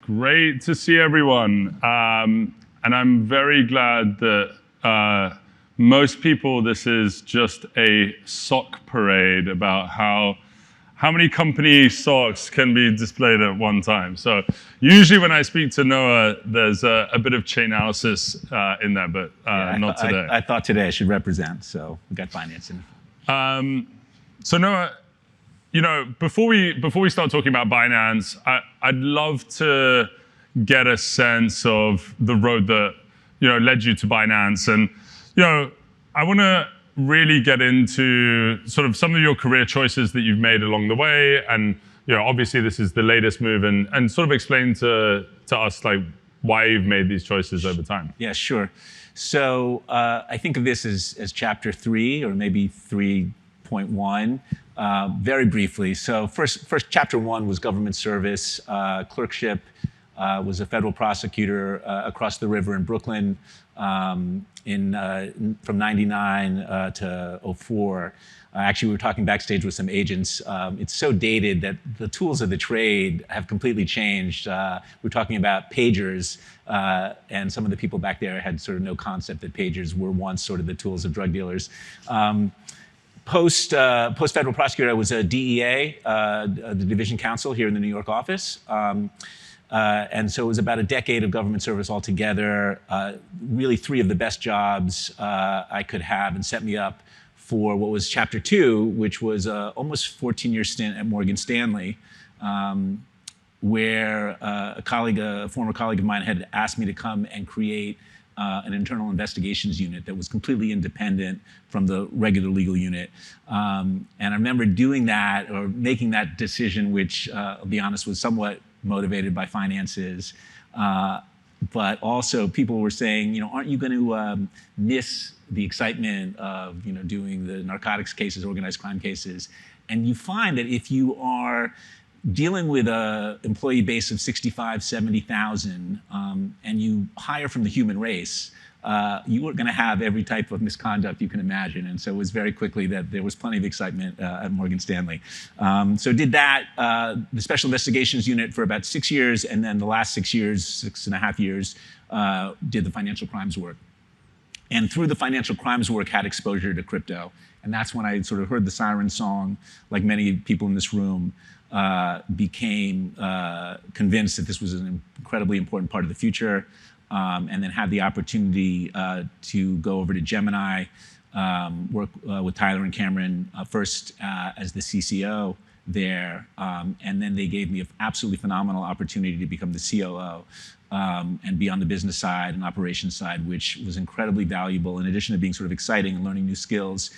Great to see everyone. And I'm very glad that most people, this is just a sock parade about how many company stocks can be displayed at one time. So usually when I speak to Noah, there's a bit of Chainalysis in there, but not today. I thought today I should represent, so we got financing. So Noah, before we start talking about Binance, I'd love to get a sense of the road that led you to Binance, and I want to really get into sort of some of your career choices that you've made along the way, and obviously this is the latest move, and sort of explain to us like why you've made these choices over time. Yeah, sure. So I think of this as chapter 3 or maybe 3.1. Very briefly. So first chapter 1 was government service, clerkship, was a federal prosecutor across the river in Brooklyn from 99 to 04. Actually, we were talking backstage with some agents. It's so dated that the tools of the trade have completely changed. We're talking about pagers, and some of the people back there had sort of no concept that pagers were once sort of the tools of drug dealers. Post federal prosecutor, I was a DEA, the division counsel here in the New York office. And so it was about a decade of government service altogether, really 3 of the best jobs I could have, and set me up for what was chapter 2, which was almost 14-year stint at Morgan Stanley, where a former colleague of mine had asked me to come and create an internal investigations unit that was completely independent from the regular legal unit. And I remember doing that, or making that decision, which, I'll be honest, was somewhat motivated by finances. But also people were saying, aren't you going to miss the excitement of doing the narcotics cases, organized crime cases? And you find that if you are dealing with an employee base of 65, 70,000, and you hire from the human race, you are going to have every type of misconduct you can imagine. And so it was very quickly that there was plenty of excitement at Morgan Stanley. So did that, the Special Investigations Unit for about 6 years, and then the last 6 years, 6.5 years, did the financial crimes work. And through the financial crimes work, had exposure to crypto. And that's when I sort of heard the siren song, like many people in this room, became convinced that this was an incredibly important part of the future, and then had the opportunity to go over to Gemini, work with Tyler and Cameron, first as the CCO there, and then they gave me an absolutely phenomenal opportunity to become the COO and be on the business side and operations side, which was incredibly valuable. In addition to being sort of exciting and learning new skills,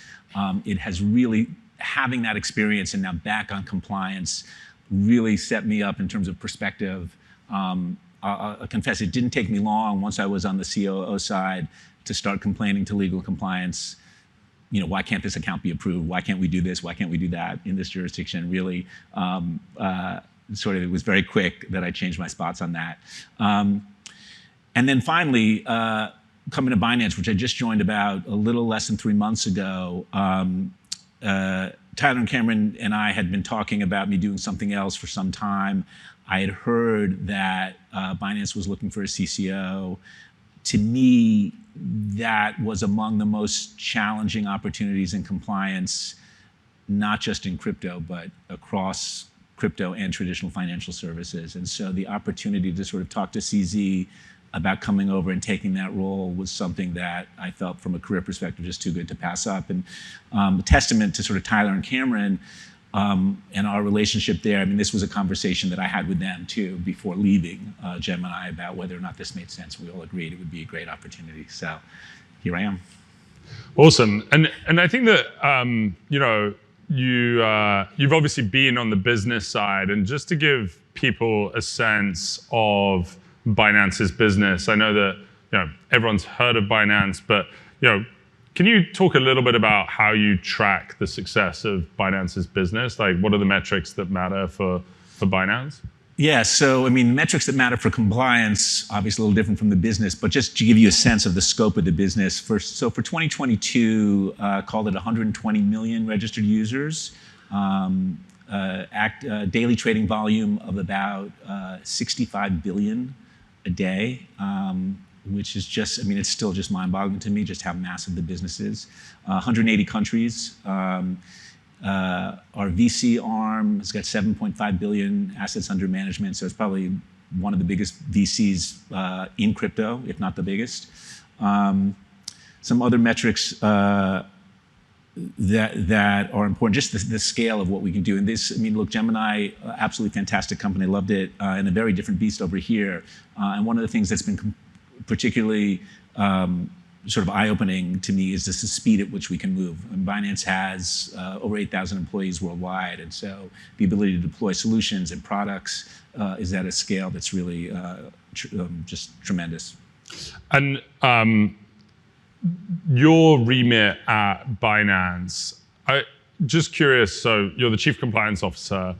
it has really, having that experience and now back on compliance, really set me up in terms of perspective. I'll confess, it didn't take me long once I was on the COO side to start complaining to legal compliance. Why can't this account be approved? Why can't we do this? Why can't we do that in this jurisdiction? Really, sort of, it was very quick that I changed my spots on that. And then finally, coming to Binance, which I just joined about a little less than 3 months ago, Tyler and Cameron and I had been talking about me doing something else for some time. I had heard that Binance was looking for a CCO. To me, that was among the most challenging opportunities in compliance, not just in crypto, but across crypto and traditional financial services. And so the opportunity to sort of talk to CZ about coming over and taking that role was something that I felt from a career perspective just too good to pass up. And a testament to sort of Tyler and Cameron and our relationship there. I mean, this was a conversation that I had with them too before leaving Gemini about whether or not this made sense. We all agreed it would be a great opportunity. So here I am. Awesome. And I think that you've obviously been on the business side, and just to give people a sense of Binance's business. I know that everyone's heard of Binance, but can you talk a little bit about how you track the success of Binance's business? Like, what are the metrics that matter for Binance? Yeah, so I mean, metrics that matter for compliance, obviously a little different from the business, but just to give you a sense of the scope of the business. For 2022, called it 120 million registered users. daily trading volume of about 65 billion a day, which is just, I mean, it's still just mind-boggling to me just how massive the business is. 180 countries. Our VC arm has got 7.5 billion assets under management, so it's probably one of the biggest VCs in crypto, if not the biggest. Some other metrics that are important, just the scale of what we can do. And this, I mean, look, Gemini, absolutely fantastic company, loved it, and a very different beast over here. And one of the things that's been particularly sort of eye-opening to me is just the speed at which we can move. And Binance has over 8,000 employees worldwide, and so the ability to deploy solutions and products is at a scale that's really just tremendous. And your remit at Binance, just curious, so you're the Chief Compliance Officer.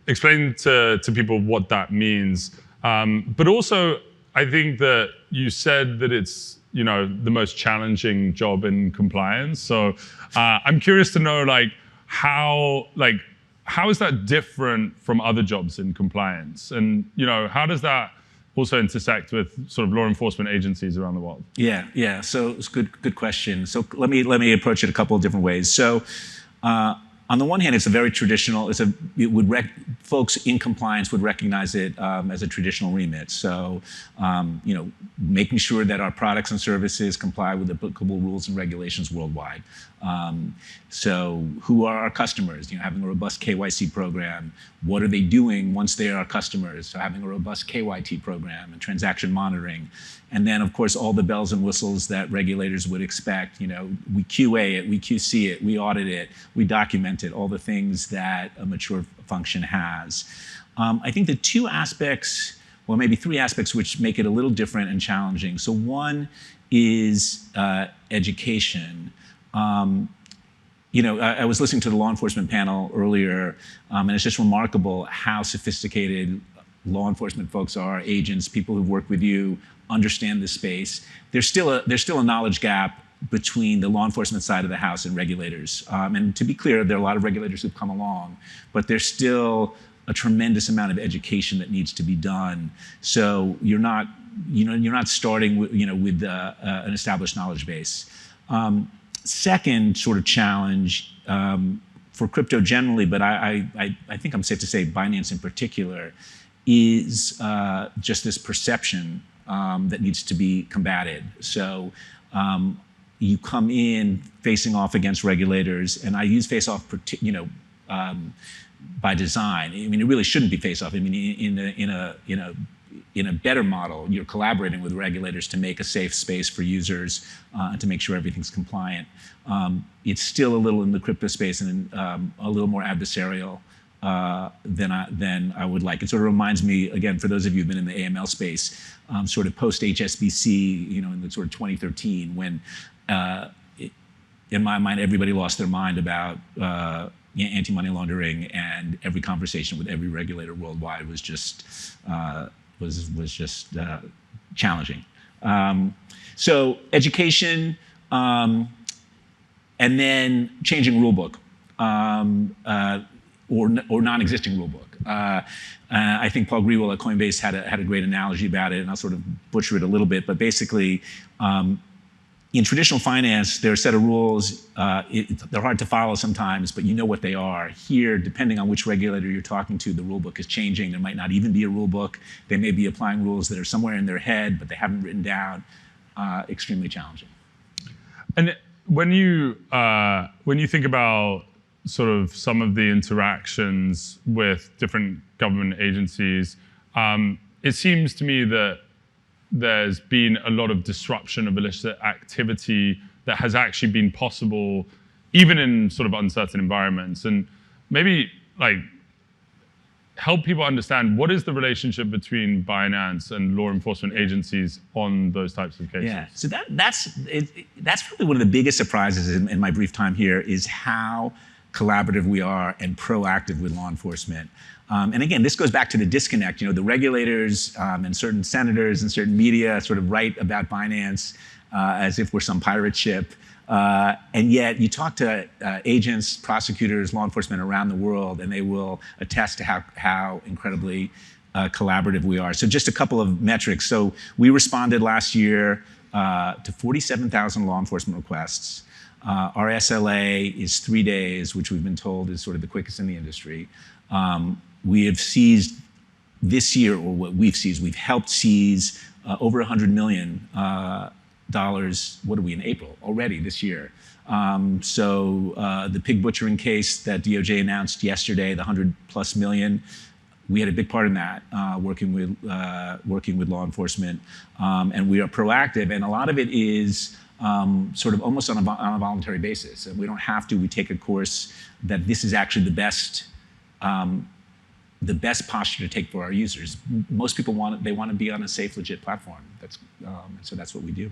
Explain to people what that means. But also, I think that you said that it's the most challenging job in compliance. So I'm curious to know how is that different from other jobs in compliance, and how does that also intersect with sort of law enforcement agencies around the world? Yeah. So it's good question. So let me approach it a couple of different ways. So on the one hand, it's a very traditional. Folks in compliance would recognize it as a traditional remit. So making sure that our products and services comply with applicable rules and regulations worldwide. So who are our customers? Having a robust KYC program. What are they doing once they are our customers? So having a robust KYT program and transaction monitoring. And then, of course, all the bells and whistles that regulators would expect. We QA it, we QC it, we audit it, we document it, all the things that a mature function has. I think the two aspects, well, maybe three aspects, which make it a little different and challenging. So one is education. I was listening to the law enforcement panel earlier, and it's just remarkable how sophisticated law enforcement folks are, agents, people who've worked with you, understand the space. There's still a knowledge gap between the law enforcement side of the house and regulators. And to be clear, there are a lot of regulators who've come along, but there's still a tremendous amount of education that needs to be done. So you're not starting with an established knowledge base. Second sort of challenge for crypto generally, but I think I'm safe to say Binance in particular, is just this perception that needs to be combated. So you come in facing off against regulators, and I use face off, by design. I mean, it really shouldn't be face off. I mean, in a better model, you're collaborating with regulators to make a safe space for users and to make sure everything's compliant. It's still a little in the crypto space and a little more adversarial than I would like. It sort of reminds me, again, for those of you who've been in the AML space, sort of post HSBC, in the sort of 2013, when in my mind everybody lost their mind about anti-money laundering, and every conversation with every regulator worldwide was just challenging. So education, and then changing rule book, or non-existing rule book. I think Paul Grewal at Coinbase had a great analogy about it, and I'll sort of butcher it a little bit, but basically, in traditional finance, there are a set of rules. They're hard to follow sometimes, but you know what they are. Here, depending on which regulator you're talking to, the rule book is changing. There might not even be a rule book. They may be applying rules that are somewhere in their head, but they haven't written down. Extremely challenging. And when you think about sort of some of the interactions with different government agencies, it seems to me that there's been a lot of disruption of illicit activity that has actually been possible even in sort of uncertain environments. And maybe help people understand, what is the relationship between Binance and law enforcement agencies on those types of cases? Yeah, so that's probably one of the biggest surprises in my brief time here, is how collaborative we are and proactive with law enforcement. And again, this goes back to the disconnect. The regulators and certain senators and certain media sort of write about Binance as if we're some pirate ship. And yet you talk to agents, prosecutors, law enforcement around the world, and they will attest to how incredibly collaborative we are. So just a couple of metrics. So we responded last year to 47,000 law enforcement requests. Our SLA is 3 days, which we've been told is sort of the quickest in the industry. We have seized this year, or what we've seized, we've helped seize over $100 million. What are we in April already this year? The pig butchering case that DOJ announced yesterday, the $100+ million, we had a big part in that, working with law enforcement, and we are proactive, and a lot of it is sort of almost on a voluntary basis. And we don't have to. We take a course that this is actually the best posture to take for our users. Most people want to be on a safe, legit platform. So that's what we do.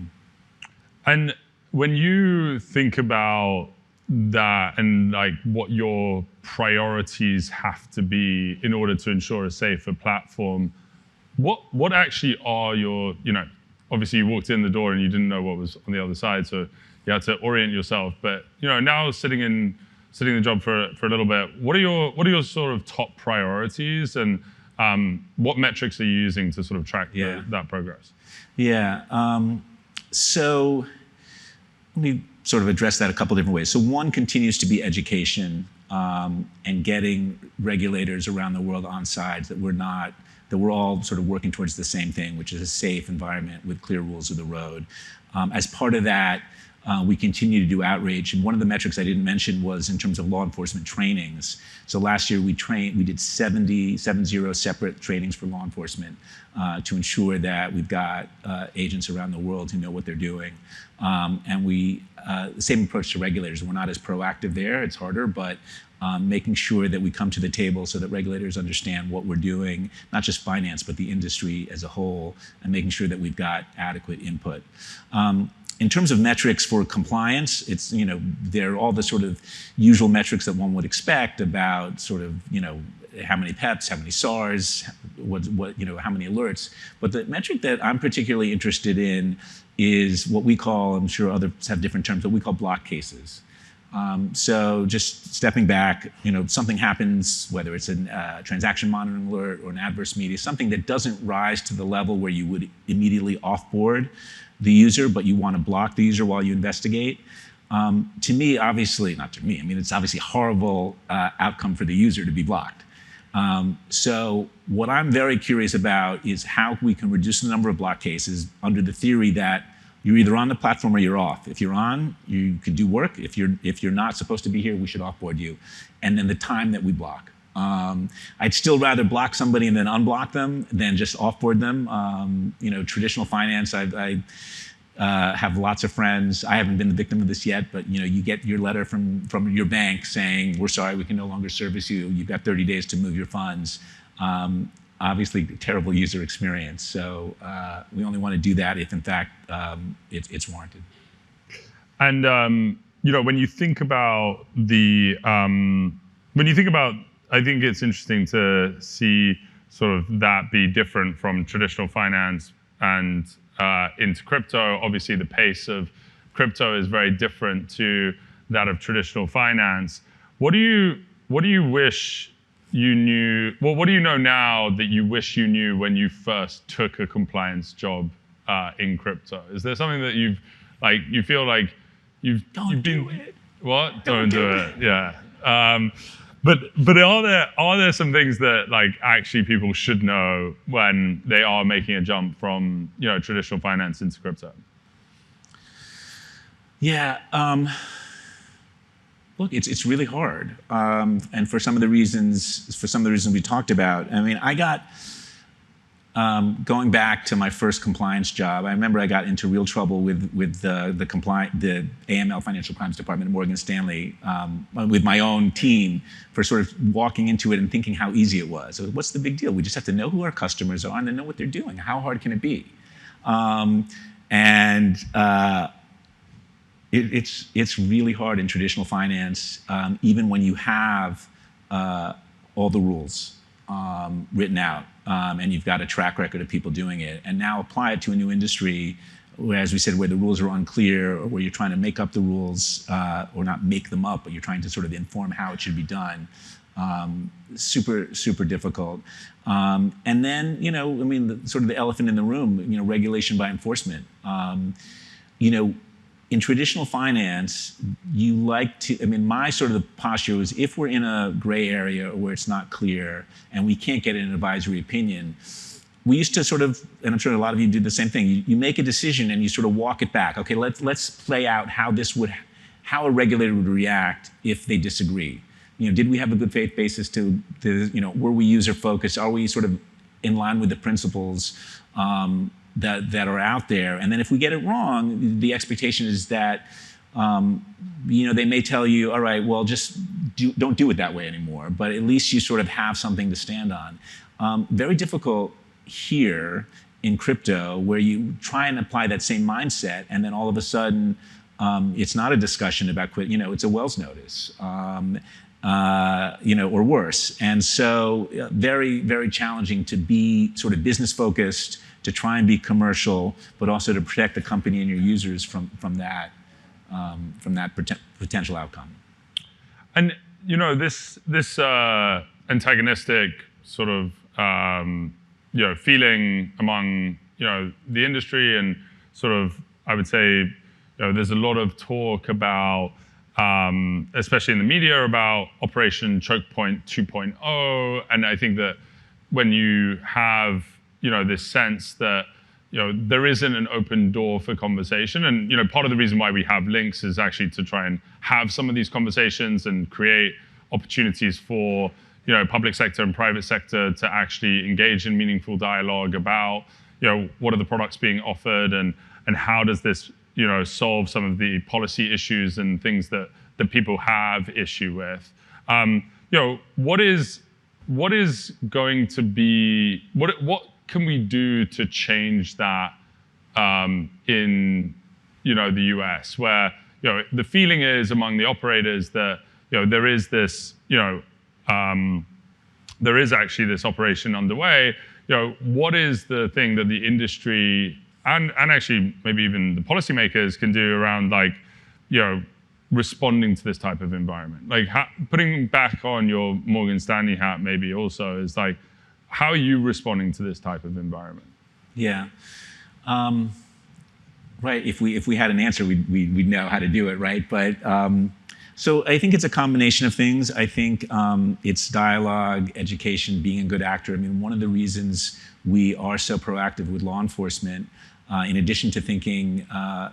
And when you think about that and like what your priorities have to be in order to ensure a safer platform, what actually are your, obviously you walked in the door and you didn't know what was on the other side, so you had to orient yourself. But now sitting the job for a little bit, what are your sort of top priorities, and what metrics are you using to sort of track that progress? Yeah. So let me sort of address that a couple different ways. So one continues to be education, and getting regulators around the world on sides that we're all sort of working towards the same thing, which is a safe environment with clear rules of the road. As part of that, we continue to do outreach, and one of the metrics I didn't mention was in terms of law enforcement trainings. So last year we did 70 separate trainings for law enforcement to ensure that we've got agents around the world who know what they're doing. And the same approach to regulators. We're not as proactive there, it's harder, but making sure that we come to the table so that regulators understand what we're doing, not just finance, but the industry as a whole, and making sure that we've got adequate input. In terms of metrics for compliance, it's, they're all the sort of usual metrics that one would expect about sort of, how many PEPs, how many SARs, how many alerts. But the metric that I'm particularly interested in is what we call, I'm sure others have different terms, but we call block cases. So just stepping back, something happens, whether it's a transaction monitoring alert or an adverse media, something that doesn't rise to the level where you would immediately offboard the user, but you want to block the user while you investigate. To me, obviously, not to me, it's obviously a horrible outcome for the user to be blocked. So what I'm very curious about is how we can reduce the number of block cases under the theory that you're either on the platform or you're off. If you're on, you can do work. If you're not supposed to be here, we should offboard you. And then the time that we block. I'd still rather block somebody and then unblock them than just offboard them. Traditional finance, I have lots of friends. I haven't been the victim of this yet, but you get your letter from your bank saying, we're sorry, we can no longer service you. You've got 30 days to move your funds. Obviously, terrible user experience. So we only want to do that if, in fact, it's warranted. And when you think about I think it's interesting to see sort of that be different from traditional finance and into crypto. Obviously, the pace of crypto is very different to that of traditional finance. What do you wish you knew? Well, what do you know now that you wish you knew when you first took a compliance job in crypto? Is there something that you feel like you've been? Do it. What? Don't do it. Yeah. But are there some things that actually people should know when they are making a jump from traditional finance into crypto? Yeah. Look, it's really hard, and for some of the reasons we talked about. I got going back to my first compliance job. I remember I got into real trouble with the AML Financial Crimes Department at Morgan Stanley with my own team for sort of walking into it and thinking how easy it was. So what's the big deal? We just have to know who our customers are and then know what they're doing. How hard can it be? It's really hard in traditional finance, even when you have all the rules written out, and you've got a track record of people doing it. And now apply it to a new industry where, as we said, where the rules are unclear, or where you're trying to make up the rules, or not make them up, but you're trying to sort of inform how it should be done. Super difficult. And then, I mean, sort of the elephant in the room, regulation by enforcement. In traditional finance, you like to, I mean, my sort of posture was, if we're in a gray area where it's not clear and we can't get an advisory opinion, we used to sort of, and I'm sure a lot of you do the same thing, you make a decision and you sort of walk it back. Okay, let's play out how a regulator would react if they disagree. Did we have a good faith basis were we user focused? Are we sort of in line with the principles that are out there? And then if we get it wrong, the expectation is that they may tell you, all right, well, just don't do it that way anymore. But at least you sort of have something to stand on. Very difficult here in crypto, where you try and apply that same mindset, and then all of a sudden, it's not a discussion about it's a Wells notice. Or worse. And so very, very challenging to be sort of business focused, to try and be commercial, but also to protect the company and your users from that potential outcome. And this antagonistic sort of feeling among the industry, and sort of, I would say, there's a lot of talk about, especially in the media, about Operation Choke Point 2.0. And I think that when you have, this sense that, there isn't an open door for conversation. And, part of the reason why we have Links is actually to try and have some of these conversations and create opportunities for, public sector and private sector to actually engage in meaningful dialogue about, what are the products being offered, and how does this solve some of the policy issues and things that people have issue with. What is going to be, what can we do to change that in the US, where the feeling is among the operators that there is this there is actually this operation underway. What is the thing that the industry and actually maybe even the policymakers can do around responding to this type of environment? Putting back on your Morgan Stanley hat maybe also is how are you responding to this type of environment? Yeah. Right. If we had an answer, we'd know how to do it, right? But so I think it's a combination of things. I think it's dialogue, education, being a good actor. I mean, one of the reasons we are so proactive with law enforcement, in addition to thinking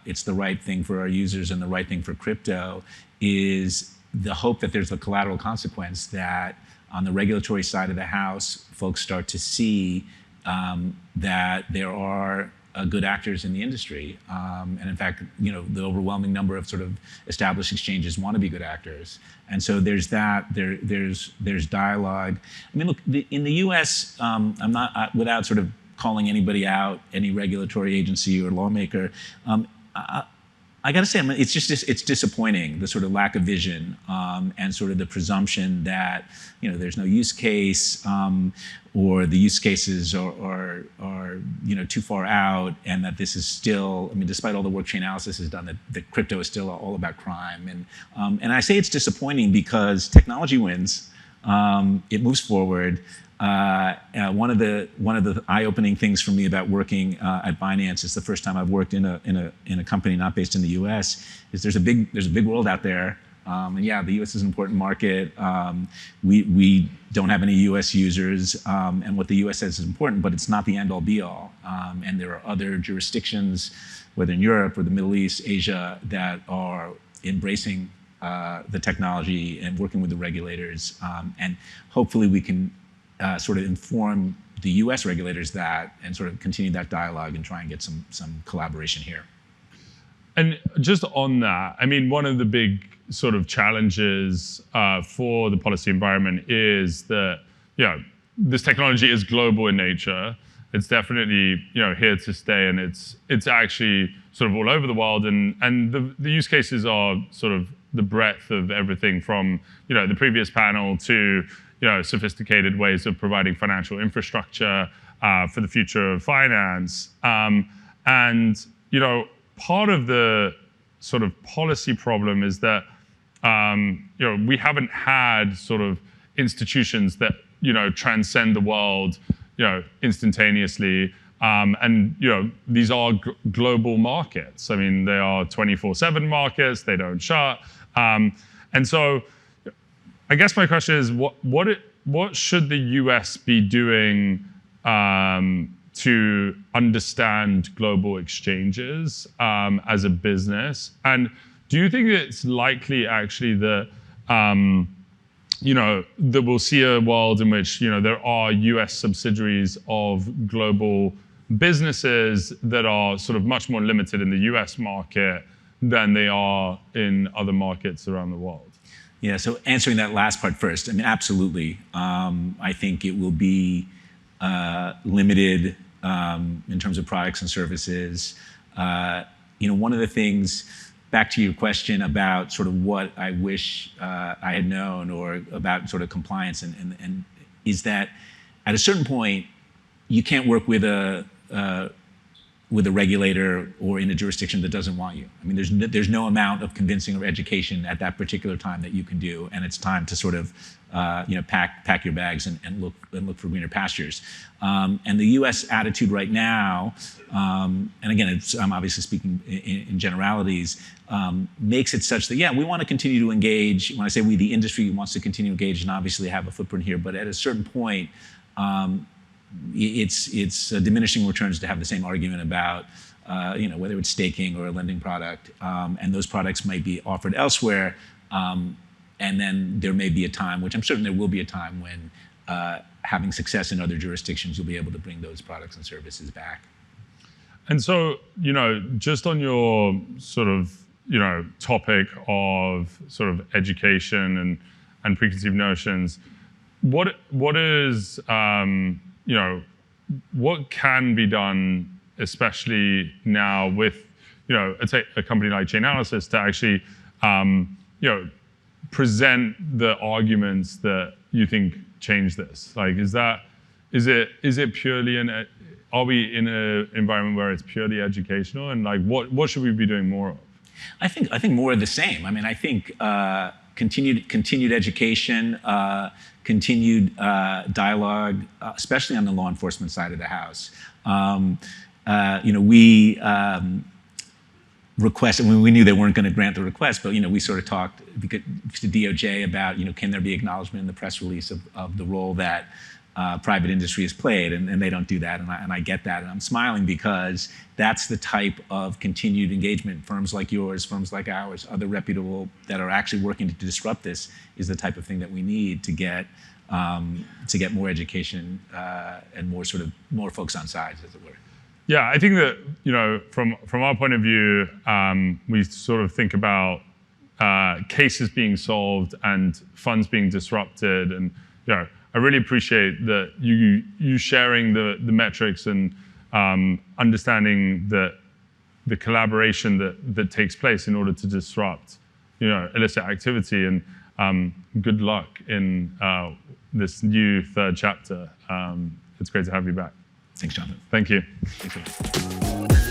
it's the right thing for our users and the right thing for crypto, is the hope that there's a collateral consequence, that on the regulatory side of the house, folks start to see that there are good actors in the industry. And in fact, the overwhelming number of sort of established exchanges want to be good actors. And so there's that, there's dialogue. I mean, look, in the US, I'm not, without sort of calling anybody out, any regulatory agency or lawmaker, I got to say, it's disappointing, the sort of lack of vision and sort of the presumption that there's no use case, or the use cases are too far out, and that this is still, I mean, despite all the work Chainalysis has done, that crypto is still all about crime. And I say it's disappointing because technology wins, it moves forward. One of the eye-opening things for me about working at Binance, is the first time I've worked in a company not based in the U.S., is there's a big world out there, and yeah, the U.S. is an important market. We don't have any U.S. users, and what the U.S. says is important, but it's not the end-all be-all. And there are other jurisdictions, whether in Europe or the Middle East, Asia, that are embracing the technology and working with the regulators, and hopefully we can sort of inform the U.S. regulators that, and sort of continue that dialogue and try and get some collaboration here. And just on that, I mean, one of the big sort of challenges for the policy environment is that, this technology is global in nature. It's definitely, here to stay, and it's actually sort of all over the world. And the use cases are sort of the breadth of everything from, the previous panel to, sophisticated ways of providing financial infrastructure for the future of finance. And part of the sort of policy problem is that we haven't had sort of institutions that transcend the world instantaneously. And these are global markets. I mean, they are 24/7 markets. They don't shut. And so, I guess my question is, what should the U.S. be doing to understand global exchanges as a business? And do you think it's likely actually that that we'll see a world in which there are U.S. subsidiaries of global businesses that are sort of much more limited in the U.S. market than they are in other markets around the world? Yeah, so answering that last part first, I mean, absolutely. I think it will be limited in terms of products and services. One of the things, back to your question about sort of what I wish I had known or about sort of compliance, and is that at a certain point, you can't work with a regulator or in a jurisdiction that doesn't want you. I mean, there's no amount of convincing or education at that particular time that you can do, and it's time to sort of pack your bags and look for greener pastures. And the U.S. attitude right now, and again, I'm obviously speaking in generalities, makes it such that we want to continue to engage. When I say we, the industry wants to continue to engage and obviously have a footprint here, but at a certain point, it's diminishing returns to have the same argument about whether it's staking or a lending product, and those products might be offered elsewhere, and then there may be a time, which I'm certain there will be a time, when having success in other jurisdictions, you'll be able to bring those products and services back. And so, just on your sort of topic of sort of education and preconceived notions, what is what can be done, especially now with let's say a company like Chainalysis, to actually present the arguments that you think change this? Like, is it purely are we in an environment where it's purely educational, and like what should we be doing more of? I think more of the same. I mean, I think continued education, continued dialogue, especially on the law enforcement side of the house. We requested, when we knew they weren't going to grant the request, but we sort of talked to DOJ about can there be acknowledgement in the press release of the role that private industry has played, and they don't do that, and I get that, and I'm smiling because that's the type of continued engagement. Firms like yours, firms like ours, other reputable that are actually working to disrupt this, is the type of thing that we need to get more education and more folks on sides, as it were. Yeah, I think that from our point of view, we sort of think about cases being solved and funds being disrupted, and I really appreciate that you sharing the metrics and understanding that the collaboration that takes place in order to disrupt illicit activity, and good luck in this new third chapter. It's great to have you back. Thanks, Jonathan. Thank you. Thanks.